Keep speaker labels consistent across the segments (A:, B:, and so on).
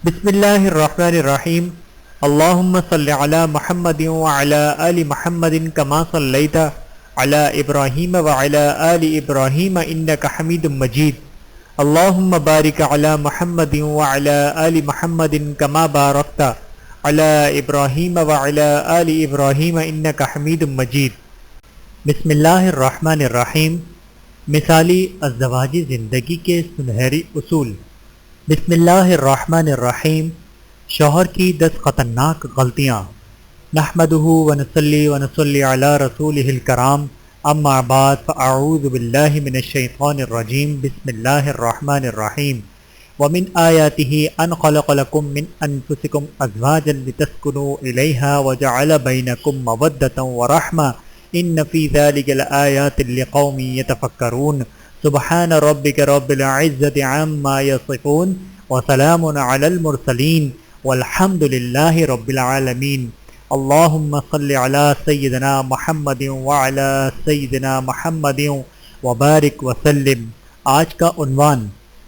A: بسم اللہ الرحمن الرحیم اللہم صلی علی محمد وعلی آل محمد کما صلیت علی ابراہیم وعلی آل ابراہیم انک حمید مجید اللہم بارک علی محمد وعلی آل محمد کما بارکت علی ابراہیم وعلی آل ابراہیم انک حمید مجید۔ بسم اللہ الرحمن الرحیم۔ مثالی ازدواجی زندگی کے سنہری اصول۔ بسم اللہ الرحمن الرحیم۔ شوہر کی 10 خطرناک غلطیاں۔ نحمدہ ونصلی علی رسولہ الکرام، اما بعد فاعوذ باللہ من الشیطان الرجیم۔ بسم اللہ الرحمن الرحیم۔ ومن آیاتہ ان خلق لکم من انفسکم ازواجا لتسکنوا الیہا وجعل بینکم مودۃ ورحمۃ ان فی ذلک لآیات لقوم یتفکرون۔ سبحان ربک رب العزت عما یصفون وسلام علی المرسلین والحمد للہ رب العالمین۔ اللہم صل علی سیدنا محمد وعلی سیدنا محمد وبارک وسلم۔ آج کا عنوان،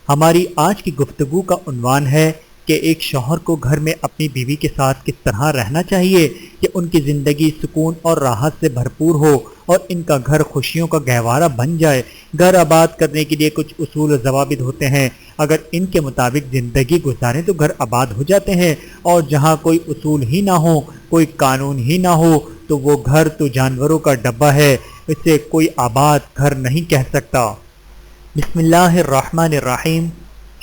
A: ہماری آج کی گفتگو کا عنوان ہے کہ ایک شوہر کو گھر میں اپنی بیوی کے ساتھ کس طرح رہنا چاہیے کہ ان کی زندگی سکون اور راحت سے بھرپور ہو اور ان کا گھر خوشیوں کا گہوارہ بن جائے۔ گھر آباد کرنے کے لیے کچھ اصول و ضوابط ہوتے ہیں، اگر ان کے مطابق زندگی گزاریں تو گھر آباد ہو جاتے ہیں، اور جہاں کوئی اصول ہی نہ ہو، کوئی قانون ہی نہ ہو تو وہ گھر تو جانوروں کا ڈبہ ہے، اسے کوئی آباد گھر نہیں کہہ سکتا۔ بسم اللہ الرحمن الرحیم۔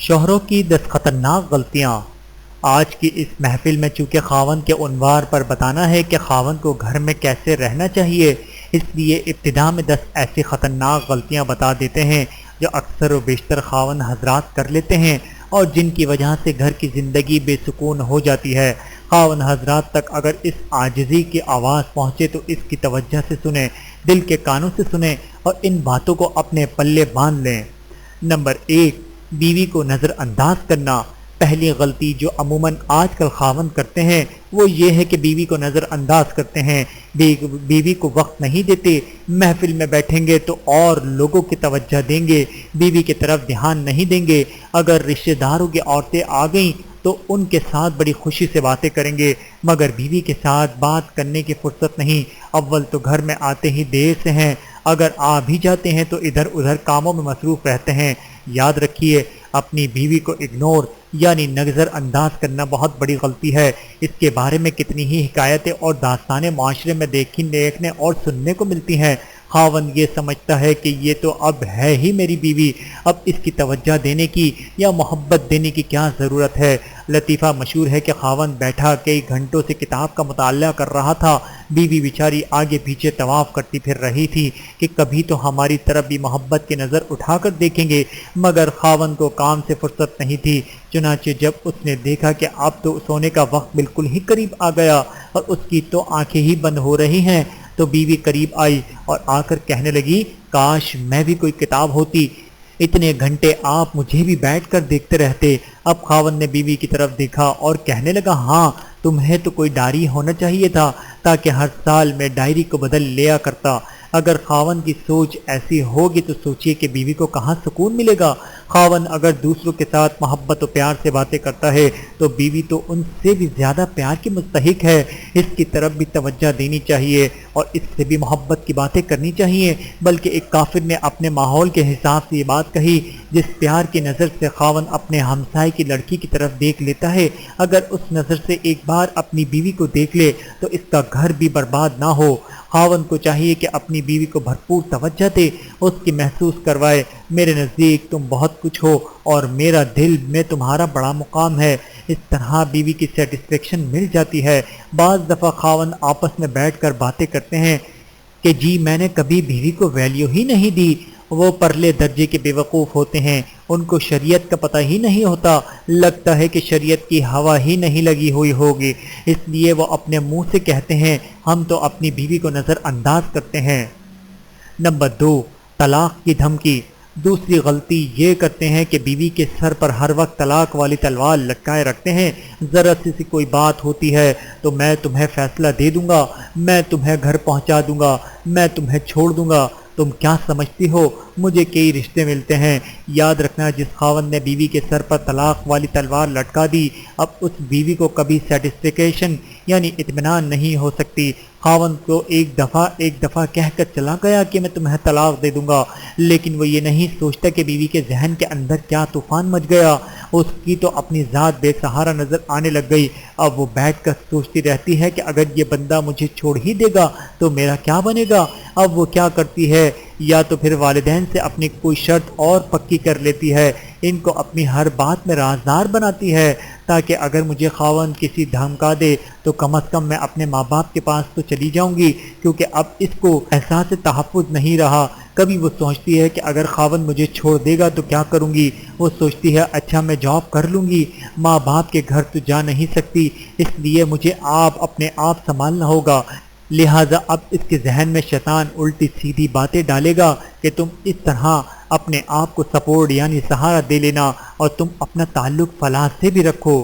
A: شوہروں کی 10 خطرناک غلطیاں۔ آج کی اس محفل میں چونکہ خاوند کے عنوان پر بتانا ہے کہ خاوند کو گھر میں کیسے رہنا چاہیے، اس لیے ابتدا میں 10 ایسی خطرناک غلطیاں بتا دیتے ہیں جو اکثر و بیشتر خاوند حضرات کر لیتے ہیں اور جن کی وجہ سے گھر کی زندگی بے سکون ہو جاتی ہے۔ خاوند حضرات تک اگر اس عاجزی کی آواز پہنچے تو اس کی توجہ سے سنیں، دل کے کانوں سے سنیں اور ان باتوں کو اپنے پلے باندھ لیں۔ نمبر 1، بیوی کو نظر انداز کرنا۔ پہلی غلطی جو عموماً آج کل خاوند کرتے ہیں وہ یہ ہے کہ بیوی کو نظر انداز کرتے ہیں، بیوی کو وقت نہیں دیتے، محفل میں بیٹھیں گے تو اور لوگوں کی توجہ دیں گے، بیوی کی طرف دھیان نہیں دیں گے۔ اگر رشتہ داروں کی عورتیں آ گئیں تو ان کے ساتھ بڑی خوشی سے باتیں کریں گے، مگر بیوی کے ساتھ بات کرنے کی فرصت نہیں۔ اول تو گھر میں آتے ہی دیر سے ہیں، اگر آ بھی جاتے ہیں تو ادھر ادھر کاموں میں مصروف رہتے ہیں۔ یاد رکھیے، اپنی بیوی کو اگنور یعنی نظر انداز کرنا بہت بڑی غلطی ہے۔ اس کے بارے میں کتنی ہی حکایتیں اور داستانیں معاشرے میں دیکھنے اور سننے کو ملتی ہیں۔ خاوند یہ سمجھتا ہے کہ یہ تو اب ہے ہی میری بیوی، اب اس کی توجہ دینے کی یا محبت دینے کی کیا ضرورت ہے۔ لطیفہ مشہور ہے کہ خاوند بیٹھا کئی گھنٹوں سے کتاب کا مطالعہ کر رہا تھا، بیوی بیچاری آگے پیچھے طواف کرتی پھر رہی تھی کہ کبھی تو ہماری طرف بھی محبت کی نظر اٹھا کر دیکھیں گے، مگر خاوند کو کام سے فرصت نہیں تھی۔ چنانچہ جب اس نے دیکھا کہ اب تو سونے کا وقت بالکل ہی قریب آ گیا اور اس کی تو آنکھیں ہی بند ہو رہی ہیں تو بیوی قریب آئی اور آ کر کہنے لگی، کاش میں بھی کوئی کتاب ہوتی، اتنے گھنٹے آپ مجھے بھی بیٹھ کر دیکھتے رہتے۔ اب خاوند نے بیوی کی طرف دیکھا اور کہنے لگا، ہاں تمہیں تو کوئی ڈائری ہونا چاہیے تھا تاکہ ہر سال میں ڈائری کو بدل لیا کرتا۔ اگر خاوند کی سوچ ایسی ہوگی تو سوچئے کہ بیوی کو کہاں سکون ملے گا۔ خاوند اگر دوسروں کے ساتھ محبت و پیار سے باتیں کرتا ہے تو بیوی تو ان سے بھی زیادہ پیار کی مستحق ہے، اس کی طرف بھی توجہ دینی چاہیے اور اس سے بھی محبت کی باتیں کرنی چاہیے۔ بلکہ ایک کافر نے اپنے ماحول کے حساب سے یہ بات کہی، جس پیار کی نظر سے خاوند اپنے ہمسائے کی لڑکی کی طرف دیکھ لیتا ہے، اگر اس نظر سے ایک بار اپنی بیوی کو دیکھ لے تو اس کا گھر بھی برباد نہ ہو۔ خاوند کو چاہیے کہ اپنی بیوی کو بھرپور توجہ دے، اس کی محسوس کروائے، میرے نزدیک تم بہت کچھ ہو اور میرا دل میں تمہارا بڑا مقام ہے۔ اس طرح بیوی کی سیٹسفیکشن مل جاتی ہے۔ بعض دفعہ خاوند آپس میں بیٹھ کر باتیں کرتے ہیں کہ جی میں نے کبھی بیوی کو ویلیو ہی نہیں دی، وہ پرلے درجے کے بیوقوف ہوتے ہیں، ان کو شریعت کا پتہ ہی نہیں ہوتا، لگتا ہے کہ شریعت کی ہوا ہی نہیں لگی ہوئی ہوگی، اس لیے وہ اپنے منہ سے کہتے ہیں ہم تو اپنی بیوی کو نظر انداز کرتے ہیں۔ نمبر 2، طلاق کی دھمکی۔ دوسری غلطی یہ کرتے ہیں کہ بیوی کے سر پر ہر وقت طلاق والی تلوار لٹکائے رکھتے ہیں۔ ذرا سی کوئی بات ہوتی ہے تو میں تمہیں فیصلہ دے دوں گا، میں تمہیں گھر پہنچا دوں گا، میں تمہیں چھوڑ دوں گا، تو تم کیا سمجھتی ہو مجھے کئی رشتے ملتے ہیں، یاد رکھنا جس خاوند نے بیوی کے سر پر طلاق والی تلوار لٹکا دی، اب اس بیوی کو کبھی سیٹسفیکیشن یعنی اطمینان نہیں ہو سکتی۔ خاوند کو ایک دفعہ کہہ کر چلا گیا کہ میں تمہیں طلاق دے دوں گا، لیکن وہ یہ نہیں سوچتا کہ بیوی کے ذہن کے اندر کیا طوفان مچ گیا۔ اس کی تو اپنی ذات بے سہارا نظر آنے لگ گئی۔ اب وہ بیٹھ کر سوچتی رہتی ہے کہ اگر یہ بندہ مجھے چھوڑ ہی دے گا تو میرا کیا بنے گا۔ اب وہ کیا کرتی ہے، یا تو پھر والدین سے اپنی کوئی شرط اور پکی کر لیتی ہے، ان کو اپنی ہر بات میں رازدار بناتی ہے تاکہ اگر مجھے خاوند کسی دھمکا دے تو کم از کم میں اپنے ماں باپ کے پاس تو چلی جاؤں گی، کیونکہ اب اس کو احساس تحفظ نہیں رہا۔ کبھی وہ سوچتی ہے کہ اگر خاوند مجھے چھوڑ دے گا تو کیا کروں گی، وہ سوچتی ہے اچھا میں جاب کر لوں گی، ماں باپ کے گھر تو جا نہیں سکتی، اس لیے مجھے اپنے آپ سنبھالنا ہوگا۔ لہٰذا اب اس کے ذہن میں شیطان الٹی سیدھی باتیں ڈالے گا کہ تم اس طرح اپنے آپ کو سپورٹ یعنی سہارا دے لینا اور تم اپنا تعلق فلاں سے بھی رکھو۔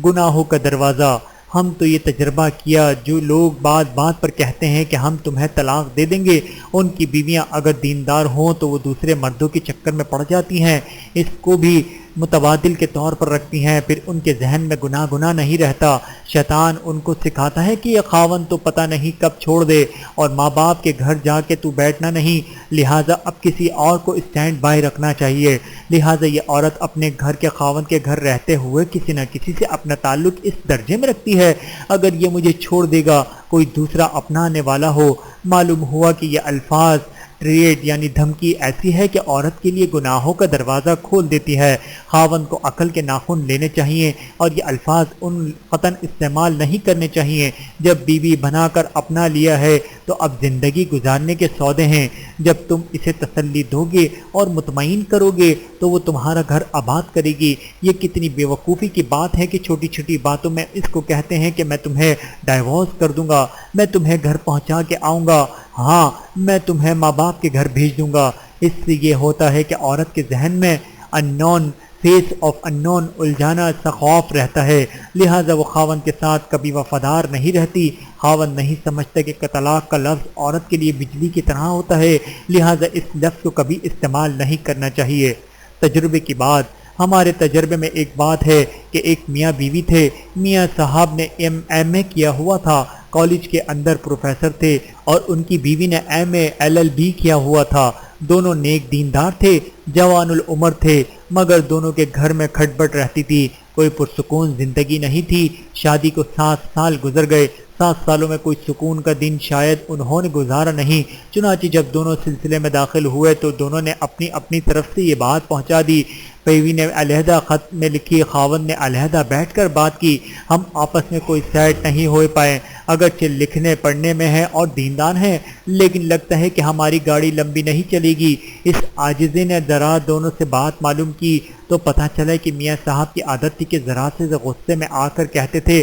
A: گناہوں کا دروازہ، ہم تو یہ تجربہ کیا، جو لوگ بات بات پر کہتے ہیں کہ ہم تمہیں طلاق دے دیں گے، ان کی بیویاں اگر دیندار ہوں تو وہ دوسرے مردوں کے چکر میں پڑ جاتی ہیں، اس کو بھی متبادل کے طور پر رکھتی ہیں، پھر ان کے ذہن میں گناہ نہیں رہتا۔ شیطان ان کو سکھاتا ہے کہ یہ خاوند تو پتہ نہیں کب چھوڑ دے اور ماں باپ کے گھر جا کے تو بیٹھنا نہیں، لہٰذا اب کسی اور کو اسٹینڈ بائی رکھنا چاہیے۔ لہٰذا یہ عورت اپنے گھر کے خاوند کے گھر رہتے ہوئے کسی نہ کسی سے اپنا تعلق اس درجے میں رکھتی ہے، اگر یہ مجھے چھوڑ دے گا کوئی دوسرا اپنانے والا ہو۔ معلوم ہوا کہ یہ الفاظ ٹریٹ یعنی دھمکی ایسی ہے کہ عورت کے لیے گناہوں کا دروازہ کھول دیتی ہے۔ خاوند کو عقل کے ناخن لینے چاہیے اور یہ الفاظ ان قطعاً استعمال نہیں کرنے چاہیے۔ جب بیوی بنا کر اپنا لیا ہے تو اب زندگی گزارنے کے سودے ہیں، جب تم اسے تسلی دو گے اور مطمئن کرو گے تو وہ تمہارا گھر آباد کرے گی۔ یہ کتنی بے وقوفی کی بات ہے کہ چھوٹی چھوٹی باتوں میں اس کو کہتے ہیں کہ میں تمہیں ڈائیورس کر دوں گا، میں تمہیں گھر پہنچا کے آؤں گا، ہاں میں تمہیں ماں باپ کے گھر بھیج دوں گا۔ اس سے یہ ہوتا ہے کہ عورت کے ذہن میں انون فیس آف انون الجھانا سا خوف رہتا ہے، لہٰذا وہ خاوند کے ساتھ کبھی وفادار نہیں رہتی۔ خاوند نہیں سمجھتا کہ طلاق کا لفظ عورت کے لیے بجلی کی طرح ہوتا ہے، لہٰذا اس لفظ کو کبھی استعمال نہیں کرنا چاہیے۔ تجربے کی بات، ہمارے تجربے میں ایک بات ہے کہ ایک میاں بیوی تھے، میاں صاحب نے ایم اے کیا ہوا تھا، کالج کے اندر پروفیسر تھے، اور ان کی بیوی نے M A L L B کیا ہوا تھا۔ دونوں نیک دیندار تھے، جوان العمر تھے، مگر دونوں کے گھر میں کھٹبٹ رہتی تھی، کوئی پرسکون زندگی نہیں تھی۔ شادی کو 7 سال گزر گئے، 7 سالوں میں کوئی سکون کا دن شاید انہوں نے گزارا نہیں۔ چنانچہ جب دونوں سلسلے میں داخل ہوئے تو دونوں نے اپنی اپنی طرف سے یہ بات پہنچا دی۔ بیوی نے علیحدہ خط میں لکھی، خاوند نے علیحدہ بیٹھ کر بات کی۔ ہم آپس میں کوئی سیٹ نہیں ہو پائے، اگرچہ لکھنے پڑھنے میں ہیں اور دیندار ہیں، لیکن لگتا ہے کہ ہماری گاڑی لمبی نہیں چلے گی۔ اس عاجزی نے ذرا دونوں سے بات معلوم کی تو پتہ چلا کہ میاں صاحب کی عادت تھی کہ ذرا سے غصے میں آ کر کہتے تھے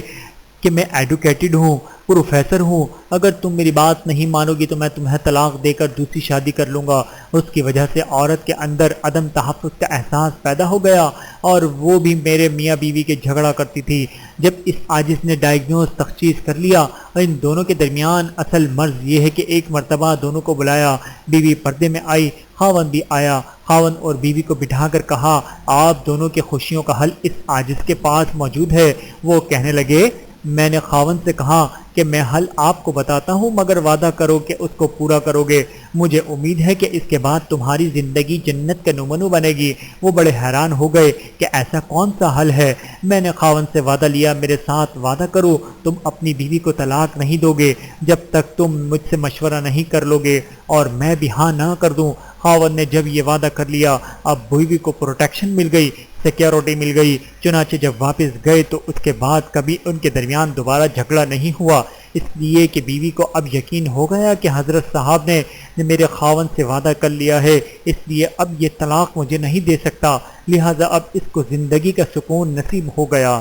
A: کہ میں ایڈوکیٹڈ ہوں، پروفیسر ہوں، اگر تم میری بات نہیں مانو گی تو میں تمہیں طلاق دے کر دوسری شادی کر لوں گا۔ اس کی وجہ سے عورت کے اندر عدم تحفظ کا احساس پیدا ہو گیا اور وہ بھی میرے میاں بیوی کے جھگڑا کرتی تھی۔ جب اس عاجز نے ڈائیگنوز تشخیص کر لیا اور ان دونوں کے درمیان اصل مرض یہ ہے کہ ایک مرتبہ دونوں کو بلایا، بیوی پردے میں آئی، خاوند بھی آیا۔ خاوند اور بیوی کو بٹھا کر کہا، آپ دونوں کی خوشیوں کا حل اس عاجز کے پاس موجود ہے۔ وہ کہنے لگے، میں نے خاوند سے کہا کہ میں حل آپ کو بتاتا ہوں مگر وعدہ کرو کہ اس کو پورا کرو گے، مجھے امید ہے کہ اس کے بعد تمہاری زندگی جنت کا نمونہ بنے گی۔ وہ بڑے حیران ہو گئے کہ ایسا کون سا حل ہے۔ میں نے خاوند سے وعدہ لیا، میرے ساتھ وعدہ کرو تم اپنی بیوی کو طلاق نہیں دو گے جب تک تم مجھ سے مشورہ نہیں کر لو گے اور میں بھی ہاں نہ کر دوں۔ خاوند نے جب یہ وعدہ کر لیا، اب بیوی کو پروٹیکشن مل گئی، سیکیورٹی مل گئی۔ چنانچہ جب واپس گئے تو اس کے بعد کبھی ان کے درمیان دوبارہ جھگڑا نہیں ہوا، اس لیے کہ بیوی کو اب یقین ہو گیا کہ حضرت صاحب نے میرے خاوند سے وعدہ کر لیا ہے، اس لیے اب یہ طلاق مجھے نہیں دے سکتا، لہٰذا اب اس کو زندگی کا سکون نصیب ہو گیا۔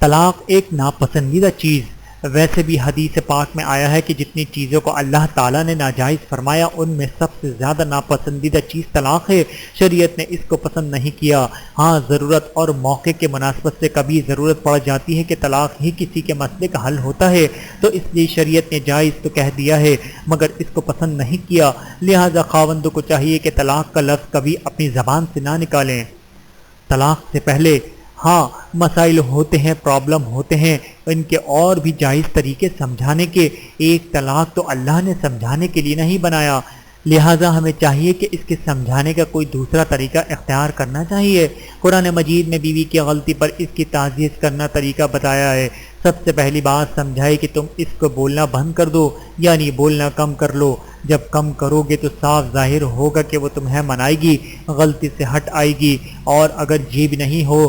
A: طلاق ایک ناپسندیدہ چیز ویسے بھی حدیث پاک میں آیا ہے کہ جتنی چیزوں کو اللہ تعالیٰ نے ناجائز فرمایا ان میں سب سے زیادہ ناپسندیدہ چیز طلاق ہے۔ شریعت نے اس کو پسند نہیں کیا۔ ہاں ضرورت اور موقع کے مناسبت سے کبھی ضرورت پڑ جاتی ہے کہ طلاق ہی کسی کے مسئلے کا حل ہوتا ہے تو اس لیے شریعت نے جائز تو کہہ دیا ہے مگر اس کو پسند نہیں کیا، لہذا خاوندوں کو چاہیے کہ طلاق کا لفظ کبھی اپنی زبان سے نہ نکالیں۔ طلاق سے پہلے ہاں مسائل ہوتے ہیں، پرابلم ہوتے ہیں، ان کے اور بھی جائز طریقے سمجھانے کے۔ ایک طلاق تو اللہ نے سمجھانے کے لیے نہیں بنایا، لہٰذا ہمیں چاہیے کہ اس کے سمجھانے کا کوئی دوسرا طریقہ اختیار کرنا چاہیے۔ قرآن مجید میں بیوی کی غلطی پر اس کی تعزیز کرنا طریقہ بتایا ہے۔ سب سے پہلی بات سمجھائے کہ تم اس کو بولنا بند کر دو، یعنی بولنا کم کر لو۔ جب کم کرو گے تو صاف ظاہر ہوگا کہ وہ تمہیں منائے گی، غلطی سے ہٹ آئے گی، اور اگر یہ بھی نہیں ہو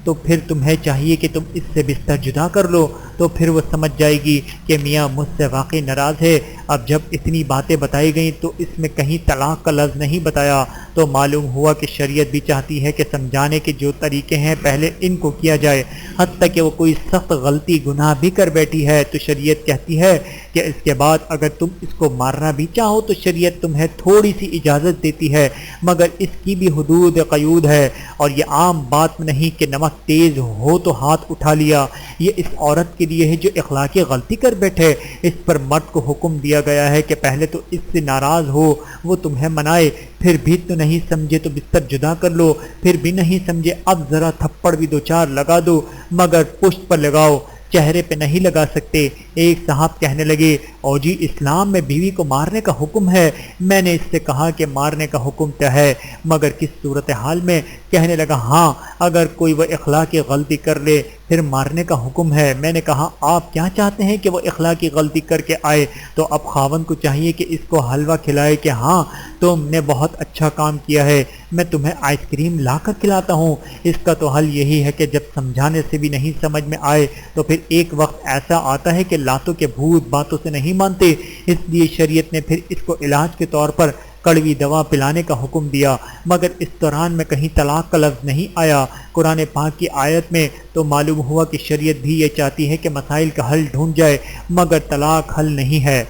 A: تو پھر تمہیں چاہیے کہ تم اس سے بستر جدا کر لو، تو پھر وہ سمجھ جائے گی کہ میاں مجھ سے واقعی ناراض ہے۔ اب جب اتنی باتیں بتائی گئیں تو اس میں کہیں طلاق کا لفظ نہیں بتایا، تو معلوم ہوا کہ شریعت بھی چاہتی ہے کہ سمجھانے کے جو طریقے ہیں پہلے ان کو کیا جائے۔ حتیٰ کہ وہ کوئی سخت غلطی گناہ بھی کر بیٹھی ہے تو شریعت کہتی ہے کہ اس کے بعد اگر تم اس کو مارنا بھی چاہو تو شریعت تمہیں تھوڑی سی اجازت دیتی ہے، مگر اس کی بھی حدود قیود ہے، اور یہ عام بات نہیں کہ نمک تیز ہو تو ہاتھ اٹھا لیا۔ یہ اس عورت کے لیے ہے جو اخلاقی غلطی کر بیٹھے۔ اس پر مرد کو حکم دیا گیا ہے کہ پہلے تو اس سے ناراض ہو، وہ تمہیں منائے، پھر بھی تو نہیں سمجھے تو بستر جدا کر لو، پھر بھی نہیں سمجھے اب ذرا تھپڑ بھی دو چار لگا دو، مگر پشت پر لگاؤ، چہرے پہ نہیں لگا سکتے۔ ایک صاحب کہنے لگے، او جی اسلام میں بیوی کو مارنے کا حکم ہے۔ میں نے اس سے کہا کہ مارنے کا حکم تو ہے مگر کس صورتحال میں؟ کہنے لگا ہاں اگر کوئی وہ اخلاقی غلطی کر لے پھر مارنے کا حکم ہے۔ میں نے کہا آپ کیا چاہتے ہیں کہ وہ اخلاقی غلطی کر کے آئے؟ تو اب خاوند کو چاہیے کہ اس کو حلوہ کھلائے کہ ہاں تم نے بہت اچھا کام کیا ہے، میں تمہیں آئس کریم لا کر کھلاتا ہوں۔ اس کا تو حل یہی ہے کہ جب سمجھانے سے بھی نہیں سمجھ میں آئے تو پھر ایک وقت ایسا آتا ہے کہ لاتوں کے بھوت باتوں سے نہیں مانتے، اس لیے شریعت نے پھر اس کو علاج کے طور پر کڑوی دوا پلانے کا حکم دیا، مگر اس دوران میں کہیں طلاق کا لفظ نہیں آیا۔ قرآن پاک کی آیت میں تو معلوم ہوا کہ شریعت بھی یہ چاہتی ہے کہ مسائل کا حل ڈھونڈ جائے، مگر طلاق حل نہیں ہے۔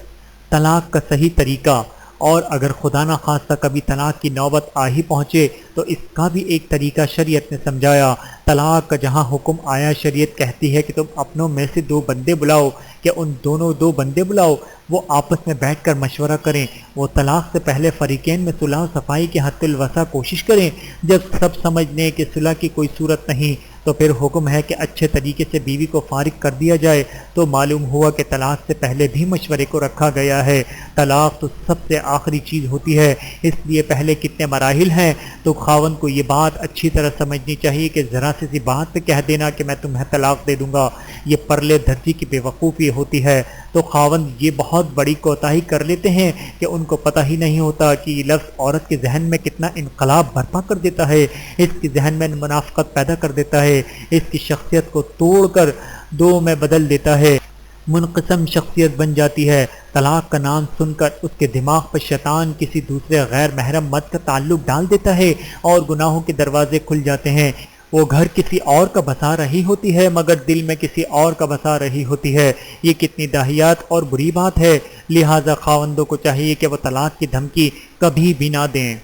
A: طلاق کا صحیح طریقہ، اور اگر خدا نہ خواستہ کبھی طلاق کی نوبت آ ہی پہنچے تو اس کا بھی ایک طریقہ شریعت نے سمجھایا۔ طلاق کا جہاں حکم آیا شریعت کہتی ہے کہ تم اپنوں میں سے دو بندے بلاؤ، کہ ان دونوں دو بندے بلاؤ، وہ آپس میں بیٹھ کر مشورہ کریں، وہ طلاق سے پہلے فریقین میں صلح و صفائی کی حد الوسع کوشش کریں۔ جب سب سمجھ لیں کہ صلح کی کوئی صورت نہیں تو پھر حکم ہے کہ اچھے طریقے سے بیوی کو فارغ کر دیا جائے۔ تو معلوم ہوا کہ طلاق سے پہلے بھی مشورے کو رکھا گیا ہے۔ طلاق تو سب سے آخری چیز ہوتی ہے، اس لیے پہلے کتنے مراحل ہیں، تو خاوند کو یہ بات اچھی طرح سمجھنی چاہیے کہ ذرا سی بات پہ کہہ دینا کہ میں تمہیں طلاق دے دوں گا یہ پرلے دھرتی کی بے وقوفی ہوتی ہے۔ تو خاوند یہ بہت بڑی کوتاہی کر لیتے ہیں کہ ان کو پتہ ہی نہیں ہوتا کہ یہ لفظ عورت کے ذہن میں کتنا انقلاب برپا کر دیتا ہے، اس کے ذہن میں منافقت پیدا کر دیتا ہے، اس کی شخصیت کو توڑ کر دو میں بدل دیتا ہے، منقسم شخصیت بن جاتی ہے۔ طلاق کا نام سن کر اس کے دماغ پر شیطان کسی دوسرے غیر محرم مرد کا تعلق ڈال دیتا ہے اور گناہوں کے دروازے کھل جاتے ہیں۔ وہ گھر کسی اور کا بسا رہی ہوتی ہے مگر دل میں کسی اور کا بسا رہی ہوتی ہے۔ یہ کتنی داہیات اور بری بات ہے، لہٰذا خاوندوں کو چاہیے کہ وہ طلاق کی دھمکی کبھی بھی نہ دیں۔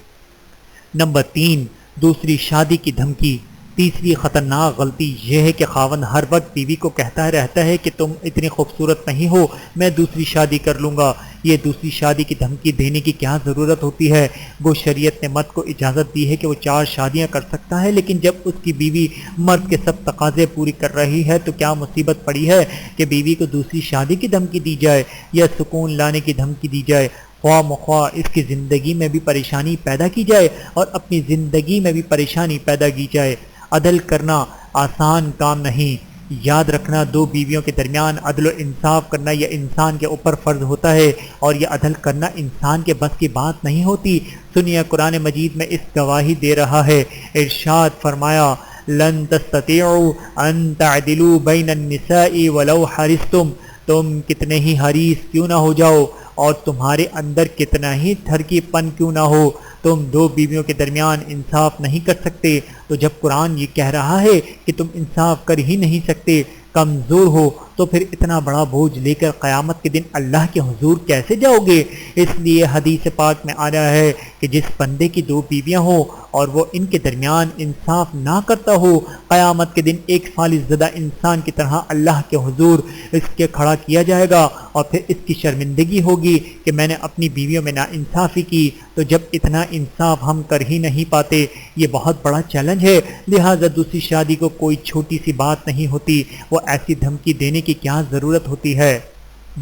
A: نمبر 3، دوسری شادی کی دھمکی۔ تیسری خطرناک غلطی یہ ہے کہ خاوند ہر وقت بیوی کو کہتا رہتا ہے کہ تم اتنی خوبصورت نہیں ہو، میں دوسری شادی کر لوں گا۔ یہ دوسری شادی کی دھمکی دینے کی کیا ضرورت ہوتی ہے؟ وہ شریعت نے مرد کو اجازت دی ہے کہ وہ 4 شادیاں کر سکتا ہے، لیکن جب اس کی بیوی مرد کے سب تقاضے پوری کر رہی ہے تو کیا مصیبت پڑی ہے کہ بیوی کو دوسری شادی کی دھمکی دی جائے یا سکون لانے کی دھمکی دی جائے؟ خواہ مخواہ اس کی زندگی میں بھی پریشانی پیدا کی جائے اور اپنی زندگی میں بھی پریشانی پیدا کی جائے۔ عدل کرنا آسان کام نہیں۔ یاد رکھنا 2 بیویوں کے درمیان عدل و انصاف کرنا یہ انسان کے اوپر فرض ہوتا ہے، اور یہ عدل کرنا انسان کے بس کی بات نہیں ہوتی۔ سنیے قرآن مجید میں اس گواہی دے رہا ہے۔ ارشاد فرمایا، لن تستطيعوا ان تعدلوا بین النساء ولو حرصتم، تم کتنے ہی حریص کیوں نہ ہو جاؤ اور تمہارے اندر کتنا ہی تھرکی پن کیوں نہ ہو، تم 2 بیویوں کے درمیان انصاف نہیں کر سکتے۔ تو جب قرآن یہ کہہ رہا ہے کہ تم انصاف کر ہی نہیں سکتے، کمزور ہو تو پھر اتنا بڑا بوجھ لے کر قیامت کے دن اللہ کے حضور کیسے جاؤ گے؟ اس لیے حدیث پاک میں آ رہا ہے کہ جس بندے کی 2 بیویاں ہوں اور وہ ان کے درمیان انصاف نہ کرتا ہو، قیامت کے دن ایک فالس زدہ انسان کی طرح اللہ کے حضور اس کے کھڑا کیا جائے گا، اور پھر اس کی شرمندگی ہوگی کہ میں نے اپنی بیویوں میں ناانصافی کی۔ تو جب اتنا انصاف ہم کر ہی نہیں پاتے، یہ بہت بڑا چیلنج ہے، لہٰذا دوسری شادی کو کوئی چھوٹی سی بات نہیں ہوتی، وہ ایسی دھمکی دینے کی کیا ضرورت ہوتی ہے؟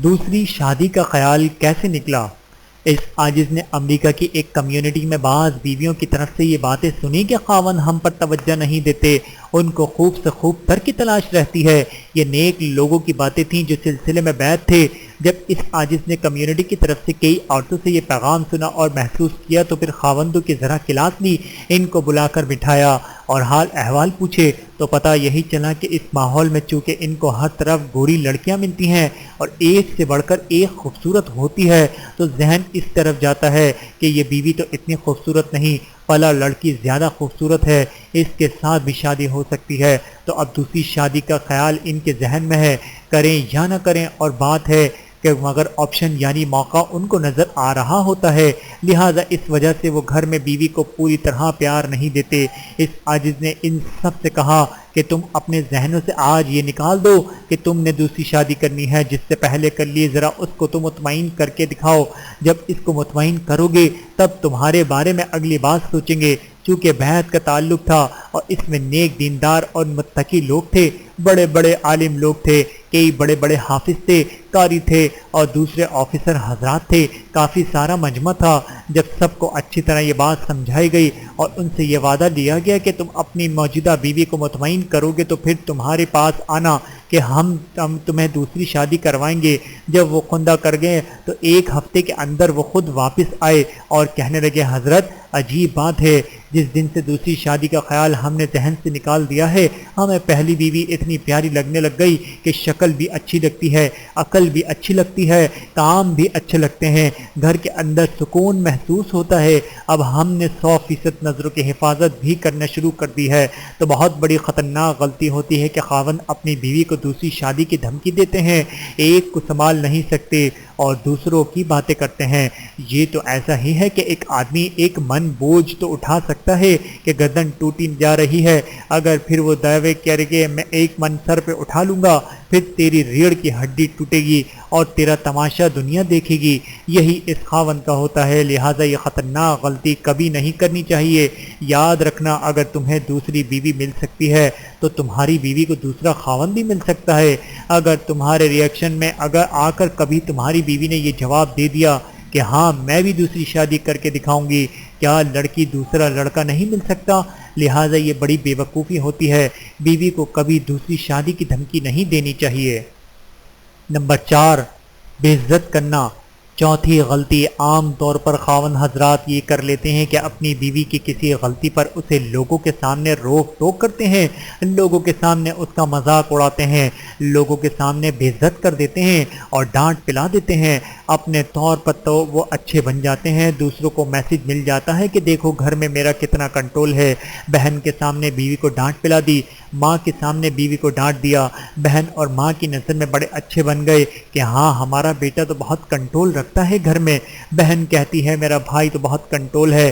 A: دوسری شادی کا خیال کیسے نکلا؟ اس عاجز نے امریکہ کی ایک کمیونٹی میں بعض بیویوں کی طرف سے یہ باتیں سنی کہ خاوند ہم پر توجہ نہیں دیتے، ان کو خوب سے خوب تر کی تلاش رہتی ہے۔ یہ نیک لوگوں کی باتیں تھیں جو سلسلے میں بیعت تھے۔ جب اس عاجز نے کمیونٹی کی طرف سے کئی عورتوں سے یہ پیغام سنا اور محسوس کیا تو پھر خاوندوں کی ذرا کلاس لی، ان کو بلا کر بٹھایا اور حال احوال پوچھے تو پتہ یہی چلا کہ اس ماحول میں چونکہ ان کو ہر طرف گوری لڑکیاں ملتی ہیں اور ایک سے بڑھ کر ایک خوبصورت ہوتی ہے، تو ذہن اس طرف جاتا ہے کہ یہ بیوی تو اتنی خوبصورت نہیں، پلا لڑکی زیادہ خوبصورت ہے، اس کے ساتھ بھی شادی ہو سکتی ہے۔ تو اب دوسری شادی کا خیال ان کے ذہن میں ہے، کریں یا نہ کریں، اور بات ہے کہ مگر آپشن یعنی موقع ان کو نظر آ رہا ہوتا ہے، لہٰذا اس وجہ سے وہ گھر میں بیوی کو پوری طرح پیار نہیں دیتے۔ اس عاجز نے ان سب سے کہا کہ تم اپنے ذہنوں سے آج یہ نکال دو کہ تم نے دوسری شادی کرنی ہے، جس سے پہلے کر لیے ذرا اس کو تو مطمئن کر کے دکھاؤ۔ جب اس کو مطمئن کرو گے تب تمہارے بارے میں اگلی بات سوچیں گے۔ چونکہ بیعت کا تعلق تھا اور اس میں نیک دیندار اور متقی لوگ تھے، بڑے بڑے عالم لوگ تھے، کئی بڑے بڑے حافظ تھے، قاری تھے اور دوسرے آفیسر حضرات تھے، کافی سارا مجمع تھا۔ جب سب کو اچھی طرح یہ بات سمجھائی گئی اور ان سے یہ وعدہ لیا گیا کہ تم اپنی موجودہ بیوی کو مطمئن کرو گے تو پھر تمہارے پاس آنا کہ ہم تمہیں دوسری شادی کروائیں گے۔ جب وہ خندہ کر گئے تو 1 ہفتے کے اندر وہ خود واپس آئے اور کہنے لگے، حضرت عجیب بات ہے، جس دن سے دوسری شادی کا خیال ہم نے ذہن سے نکال دیا ہے، ہمیں پہلی بیوی اتنی پیاری لگنے لگ گئی کہ شکل بھی اچھی لگتی ہے، عقل بھی اچھی لگتی ہے، کام بھی اچھے لگتے ہیں، گھر کے اندر سکون محسوس ہوتا ہے۔ اب ہم نے 100% نظروں کی حفاظت بھی کرنا شروع کر دی ہے۔ تو بہت بڑی خطرناک غلطی ہوتی ہے کہ خاوند اپنی بیوی کو دوسری شادی کی دھمکی دیتے ہیں، ایک کو سنبھال نہیں سکتے اور دوسروں کی باتیں کرتے ہیں۔ یہ تو ایسا ہی ہے کہ ایک آدمی ایک من بوجھ تو اٹھا سکتا ہے کہ گردن ٹوٹی جا رہی ہے، اگر پھر وہ دعوے کرے کہ میں 1 من سر پہ اٹھا لوں گا، پھر تیری ریڑھ کی ہڈی ٹوٹے گی اور تیرا تماشا دنیا دیکھے گی۔ یہی اس خاوند کا ہوتا ہے، لہٰذا یہ خطرناک غلطی کبھی نہیں کرنی چاہیے۔ یاد رکھنا، اگر تمہیں دوسری بیوی مل سکتی ہے تو تمہاری بیوی کو دوسرا خاوند بھی مل سکتا ہے۔ اگر تمہارے ریئیکشن میں اگر آ کر کبھی تمہاری بیوی نے یہ جواب دے دیا کہ ہاں میں بھی دوسری شادی کر کے دکھاؤں گی، کیا لڑکی دوسرا لڑکا نہیں مل سکتا؟ لہٰذا یہ بڑی بے وقوفی ہوتی ہے، بیوی کو کبھی دوسری شادی کی دھمکی نہیں دینی چاہیے۔ نمبر 4، بے عزت کرنا۔ چوتھی غلطی، عام طور پر خاوند حضرات یہ کر لیتے ہیں کہ اپنی بیوی کی کسی غلطی پر اسے لوگوں کے سامنے روک ٹوک کرتے ہیں، لوگوں کے سامنے اس کا مذاق اڑاتے ہیں، لوگوں کے سامنے بے عزت کر دیتے ہیں اور ڈانٹ پلا دیتے ہیں۔ اپنے طور پر تو وہ اچھے بن جاتے ہیں، دوسروں کو میسج مل جاتا ہے کہ دیکھو گھر میں میرا کتنا کنٹرول ہے۔ بہن کے سامنے بیوی کو ڈانٹ پلا دی، ماں کے سامنے بیوی کو ڈانٹ دیا، بہن اور ماں کی نظر میں بڑے اچھے بن گئے کہ ہاں ہمارا بیٹا تو بہت کنٹرول رکھتا ہے گھر میں۔ بہن کہتی ہے میرا بھائی تو بہت کنٹرول ہے،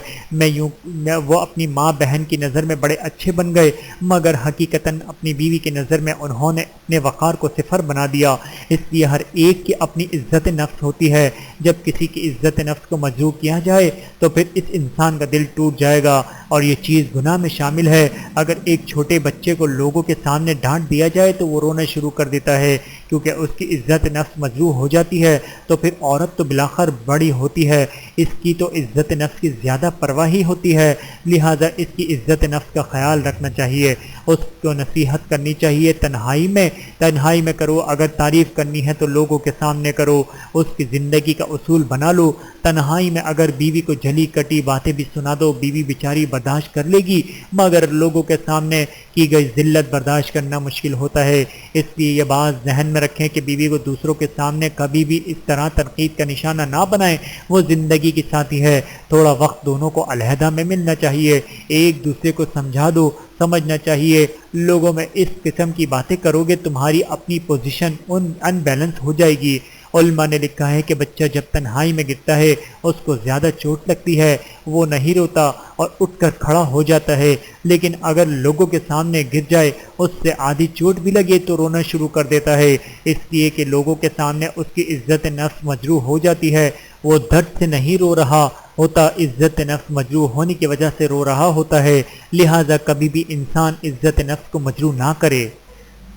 A: وہ اپنی ماں بہن کی نظر میں بڑے اچھے بن گئے، مگر حقیقتاً اپنی بیوی کی نظر میں انہوں نے اپنے وقار کو صفر بنا دیا۔ اس لیے ہر ایک کی اپنی عزت نفس ہوتی ہے، جب کسی کی عزت نفس کو مجروح کیا جائے تو پھر اس انسان کا دل ٹوٹ جائے گا، اور یہ چیز گناہ میں شامل ہے۔ اگر ایک چھوٹے بچے کو لوگوں کے سامنے ڈانٹ دیا جائے تو وہ رونا شروع کر دیتا ہے، کیونکہ اس کی عزت نفس مجروح ہو جاتی ہے۔ تو پھر عورت تو بلاخر بڑی ہوتی ہے، اس کی تو عزت نفس کی زیادہ پرواہ ہی ہوتی ہے، لہٰذا اس کی عزت نفس کا خیال رکھنا چاہیے، اس کو نصیحت کرنی چاہیے، تنہائی میں کرو، اگر تعریف کرنی ہے تو لوگوں کے سامنے کرو، اس کی زندگی کا اصول بنا لو۔ تنہائی میں اگر بیوی کو جلی کٹی باتیں بھی سنا دو، بیوی بیچاری برداشت کر لے گی، مگر لوگوں کے سامنے کی گئی ذلت برداشت کرنا مشکل ہوتا ہے۔ اس لیے یہ بات ذہن میں رکھیں کہ بیوی کو دوسروں کے سامنے کبھی بھی اس طرح تنقید کا نشانہ نہ بنائیں، وہ زندگی کی ساتھی ہے، تھوڑا وقت دونوں کو علیحدہ میں ملنا چاہیے، ایک دوسرے کو سمجھا دو، سمجھنا چاہیے لوگوں میں اس قسم کی باتیں کرو گے تمہاری اپنی پوزیشن ان بیلنس ہو جائے گی۔ علماء نے لکھا ہے کہ بچہ جب تنہائی میں گرتا ہے اس کو زیادہ چوٹ لگتی ہے، وہ نہیں روتا اور اٹھ کر کھڑا ہو جاتا ہے، لیکن اگر لوگوں کے سامنے گر جائے اس سے آدھی چوٹ بھی لگے تو رونا شروع کر دیتا ہے، اس لیے کہ لوگوں کے سامنے اس کی عزت نفس مجروح ہو جاتی ہے۔ وہ درد سے نہیں رو رہا ہوتا، عزت نفس مجروح ہونے کی وجہ سے رو رہا ہوتا ہے، لہٰذا کبھی بھی انسان عزت نفس کو مجروح نہ کرے۔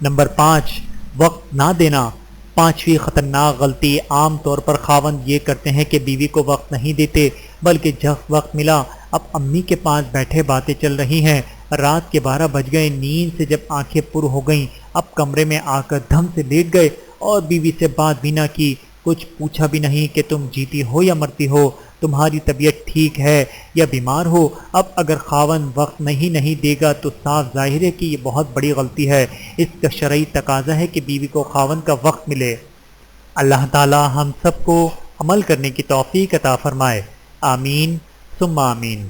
A: نمبر 5، وقت نہ دینا۔ پانچویں خطرناک غلطی، عام طور پر خاوند یہ کرتے ہیں کہ بیوی کو وقت نہیں دیتے، بلکہ جب وقت ملا اب امی کے پاس بیٹھے باتیں چل رہی ہیں، رات کے 12 بج گئے، نیند سے جب آنکھیں پر ہو گئیں اب کمرے میں آ کر دھم سے لیٹ گئے اور بیوی سے بات بھی نہ کی، کچھ پوچھا بھی نہیں کہ تم جیتی ہو یا مرتی ہو، تمہاری طبیعت ٹھیک ہے یا بیمار ہو۔ اب اگر خاوند وقت نہیں دے گا تو صاف ظاہر ہے کہ یہ بہت بڑی غلطی ہے، اس کا شرعی تقاضا ہے کہ بیوی کو خاوند کا وقت ملے۔ اللہ تعالی ہم سب کو عمل کرنے کی توفیق عطا فرمائے، آمین ثم آمین۔